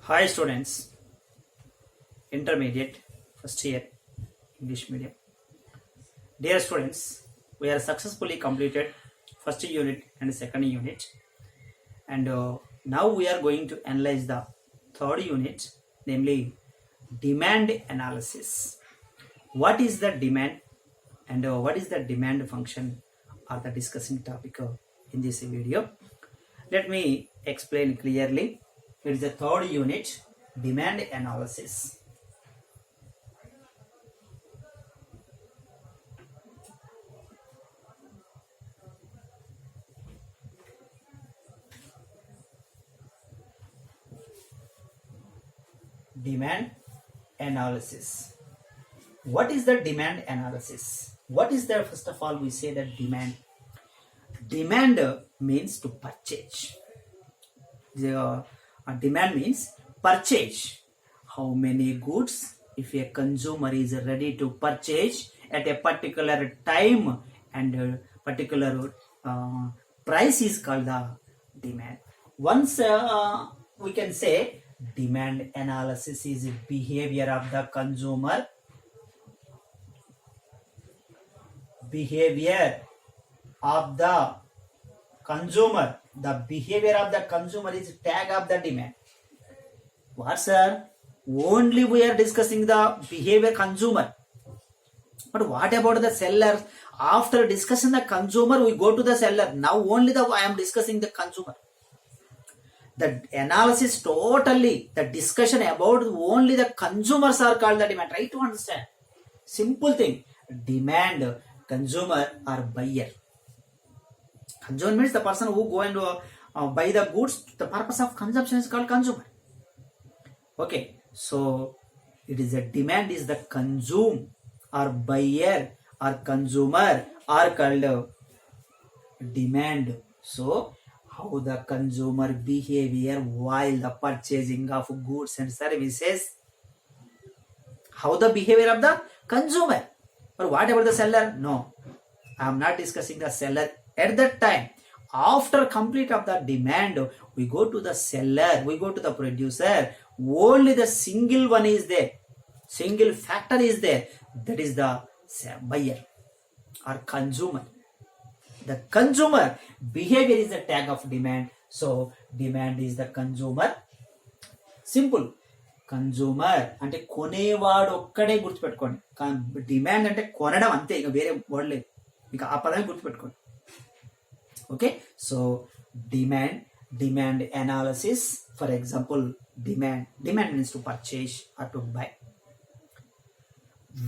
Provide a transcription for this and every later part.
Hi students, intermediate, first year, English medium. Dear students, we have successfully completed first unit and second unit, and now we are going to analyze the third unit, namely demand analysis. What is the demand and what is the demand function are the discussing topic in this video. Let me explain clearly. It is the third unit, demand analysis. Demand analysis. What is the demand analysis? What is the, first of all, we say that demand. Demand means to purchase. The demand means purchase. How many goods if a consumer is ready to purchase at a particular time and a particular price is called the demand. Once we can say demand analysis is behavior of the consumer. Behavior of the consumer. The behavior of the consumer is tag of the demand. What, sir? Only we are discussing the behavior consumer. But what about the seller? After discussing the consumer, we go to the seller. Now only I am discussing the consumer. The analysis totally, the discussion about only the consumers are called the demand. Try to understand. Simple thing. Demand, consumer or buyer. Consumer means the person who go and buy the goods. The purpose of consumption is called consumer. Okay, so it is a demand is the consume or buyer or consumer are called demand. So how the consumer behavior while the purchasing of goods and services. How the behavior of the consumer. Or what about the seller? No, I am not discussing the seller at that time. After complete of the demand, we go to the seller, we go to the producer. Only the single one is there. Single factor is there. That is the buyer or consumer. The consumer behavior is the tag of demand. So demand is the consumer. Simple. Consumer అంటే కొనేవాడు ఒక్కడే గుర్తుపెట్టుకోండి. Demand అంటే కొనడం అంతే, ఇక వేరే word లేదు, ఇక ఆ పదాన్ని గుర్తుపెట్టుకోండి. Okay, so demand analysis. For example, demand means to purchase or to buy.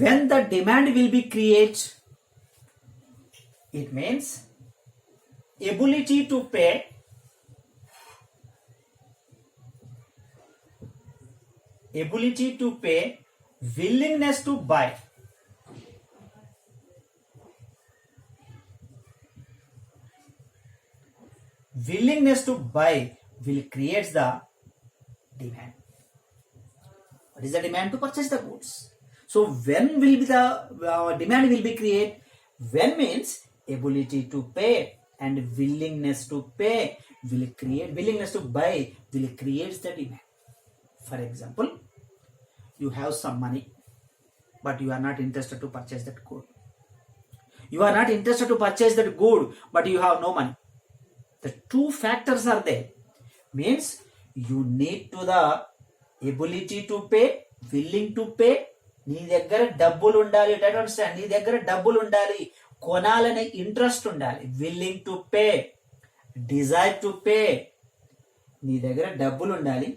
When the demand will be created, it means ability to pay, willingness to buy. Willingness to buy will create the demand. What is the demand? To purchase the goods. So when will be the demand will be created? When means ability to pay and willingness to pay will create, willingness to buy will create the demand. For example, you have some money, but you are not interested to purchase that good. You are not interested to purchase that good, but you have no money. The two factors are there. Means you need to the ability to pay, willing to pay. నీ దగ్గర డబ్బులు ఉండాలి. Understand? నీ దగ్గర డబ్బులు ఉండాలి, కొనాలనే interest ఉండాలి. Willing to pay, desire to pay. నీ దగ్గర డబ్బులు ఉండాలి,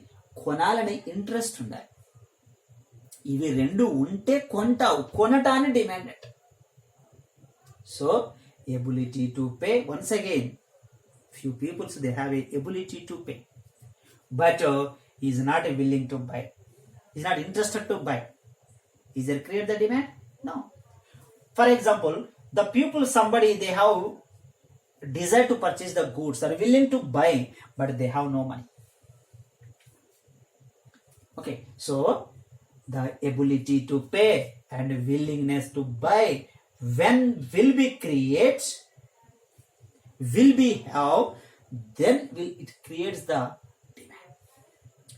కొనాలనే ఇంట్రెస్ట్ ఉండాలి. ఇవి రెండు ఉంటే కొంటావు. కొనటాన్ని డిమాండ్ అంట. So ability to pay. Once again, few people they have a ability to pay, but he is not willing to buy. He is not interested to buy. Is there create the demand? No. For example, the people, somebody they have desire to purchase the goods, are willing to buy, but they have no money. Okay, so the ability to pay and willingness to buy, when will be create, will be how, then it creates the demand.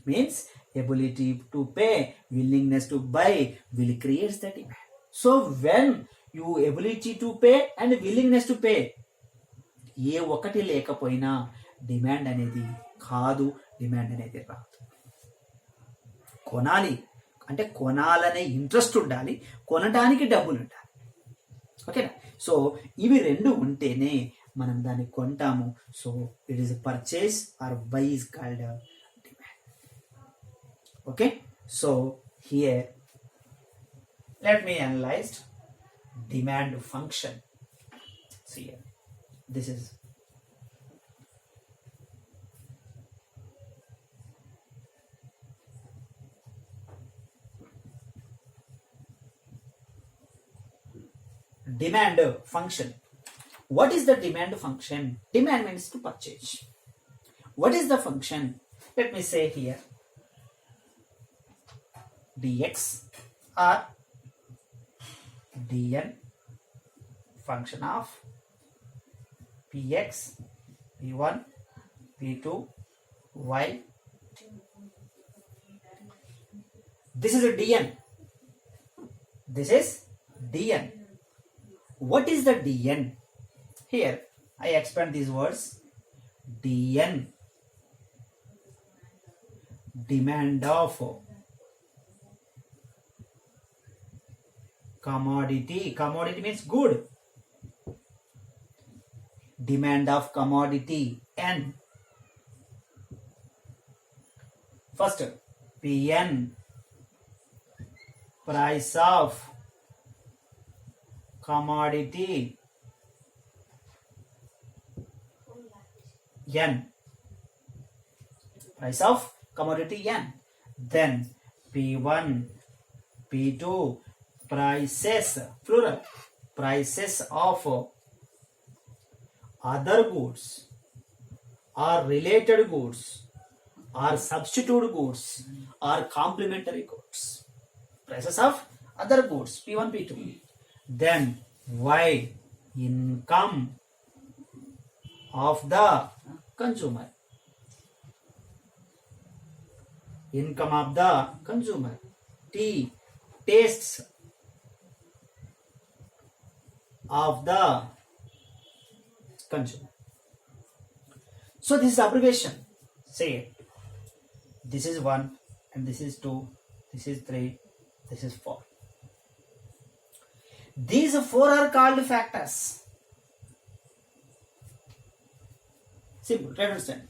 Means ability to pay, willingness to buy will create the demand. So when you ability to pay and willingness to pay ఏ ఒకటి లేకపోయినా demand అనేది కాదు, demand అనేది రాదు. కొనాలి అంటే కొనాలనే interest ఉండాలి, కొనడానికి డబ్బులు ఉండాలి. ఓకేనా? సో ఇవి రెండు ఉంటేనే మనం దాన్ని కొంటాము. So it is purchase or buy is called demand. Okay, so here let me analyze demand function. See here, this is demand function. What is the demand function? Demand means to purchase. What is the function? Let me say here dx or dn function of px, p1, p2, y. This is a dn. This is dn. What is the dn? Here I expand these words. dn, demand of commodity. Commodity means good. Demand of commodity. N. First, Pn, price of commodity. N, price of commodity N. Then P1, P2, prices, plural, prices of other goods or related goods or substitute goods or complementary goods. Prices of other goods, P1, P2. Then Y, income of the consumer. Income of the consumer. T, tastes of the consumer. So this is abbreviation. Say it. This is 1 and this is 2, this is 3, this is 4. These 4 are called factors. Simple, try to understand.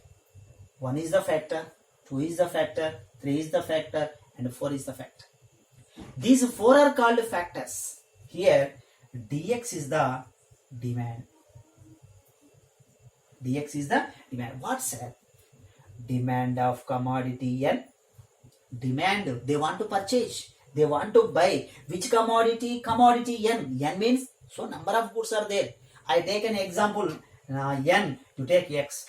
1 is the factor, 2 is the factor, 3 is the factor, and 4 is the factor. These 4 are called factors. Here dx is the demand. Dx is the demand. What's that? Demand of commodity N. Demand, they want to purchase, they want to buy. Which commodity? Commodity N. N means, so number of goods are there. I take an example, N, you take X.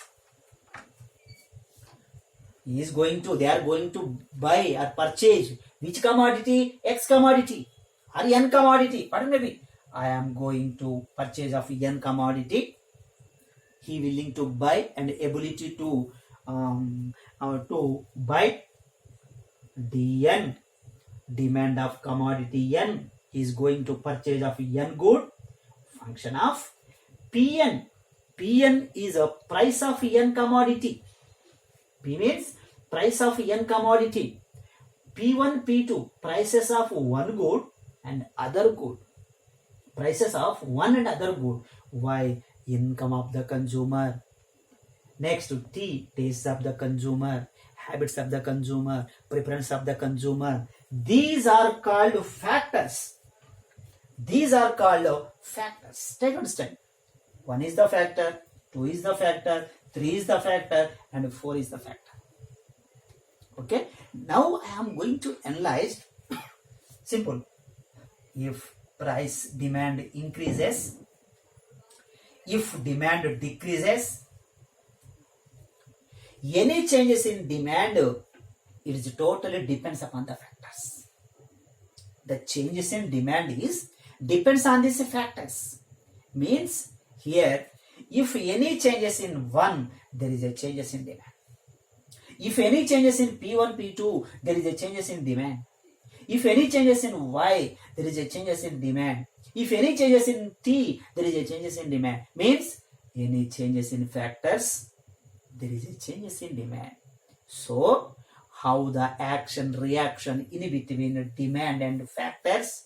They are going to buy or purchase. Which commodity? X commodity or N commodity. What may be? I am going to purchase of N commodity. He willing to buy and ability to buy. Dn, demand of commodity N. He is going to purchase of N good. Function of Pn. Pn is a price of N commodity. P means price of N commodity. P1, P2, prices of one good and other good. Prices of one and other good. Y, income of the consumer. Next, T, tastes of the consumer, habits of the consumer, preference of the consumer. These are called factors. These are called factors. Try to understand. 1 is the factor, 2 is the factor, 3 is the factor, and 4 is the factor. Okay. Now I am going to analyze. Simple. If price demand increases, if demand decreases, any changes in demand, it is totally depends upon the factors. The changes in demand is depends on these factors. Means here, if any changes in one, there is a changes in demand. If any changes in P1, P2, there is a changes in demand. If any changes in Y, there is a changes in demand. If any changes in T, there is a changes in demand. Means any changes in factors, there is a changes in demand. So how the action reaction in between demand and factors?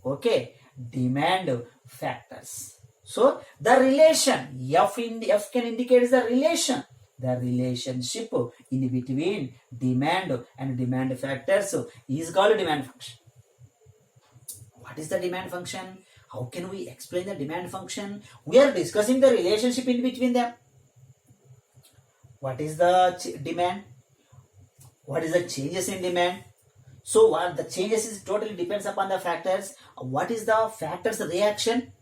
Okay, demand factors. So the relation F can indicate the relation. The relationship in between demand and demand factors is called demand function. What is the demand function? How can we explain the demand function? We are discussing the relationship in between them. What is the demand? What is the changes in demand? So what the changes is totally depends upon the factors. What is the factors reaction?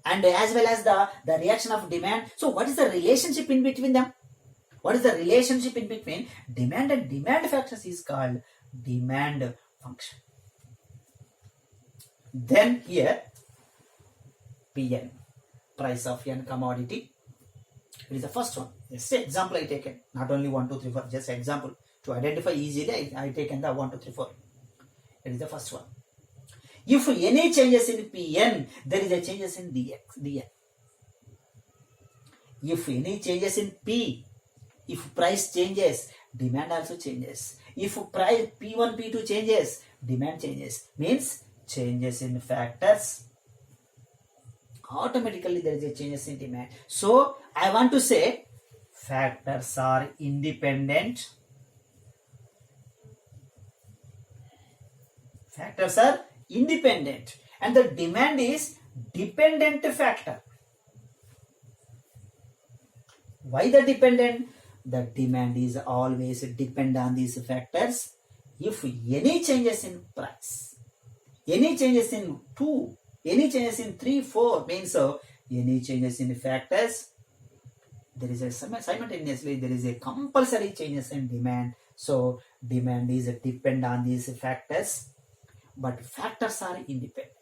And as well as the reaction of demand. So what is the relationship in between them? What is the relationship in between demand and demand factors is called demand function. Then here PN, price of n commodity. It is the first one. Just example I taken. Not only 1, 2, 3, 4. Just example to identify easily. I taken the 1, 2, 3, 4. It is the first one. If any changes in Pn, there is a changes in Dn. If any changes in P, if price changes, demand also changes. If price P1, P2 changes, demand changes. Means changes in factors, automatically there is a changes in demand. So I want to say factors are independent. Factors are independent and the demand is dependent factor. Why the dependent? The demand is always depend on these factors. If any changes in price, any changes in 2, any changes in 3, 4 means any changes in factors, there is a simultaneously there is a compulsory changes in demand. So demand is depend on these factors, but factors are independent.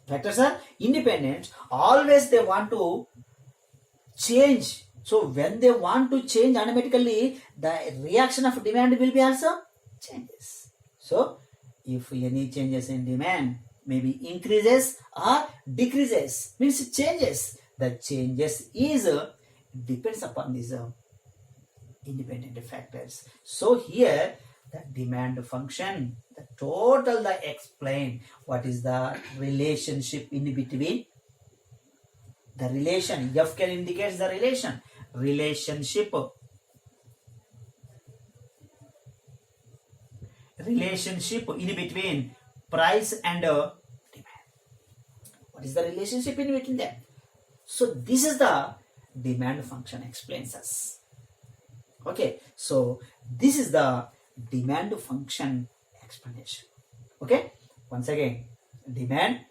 Factors are independent. Always they want to change. So when they want to change, automatically the reaction of demand will be also changes. So if any changes in demand, maybe increases or decreases, means changes. The changes is depends upon these independent factors. So here the demand function, the total the explain what is the relationship in between. The relation, F can indicate the relationship in between price and demand. What is the relationship in between them? So this is the demand function explains us. Okay, so this is the demand function explanation. Okay, once again, demand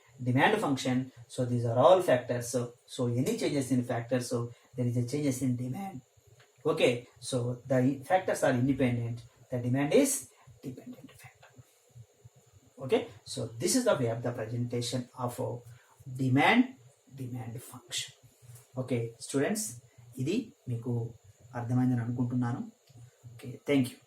function. So these are all factors. So any changes in factors, so there is a changes in demand. Okay, so the factors are independent, the demand is dependent factor. Okay, so this is the way of the presentation of demand function. Okay students, ఇది మీకు అర్థమైందని అనుకుంటున్నాను. Okay, thank you.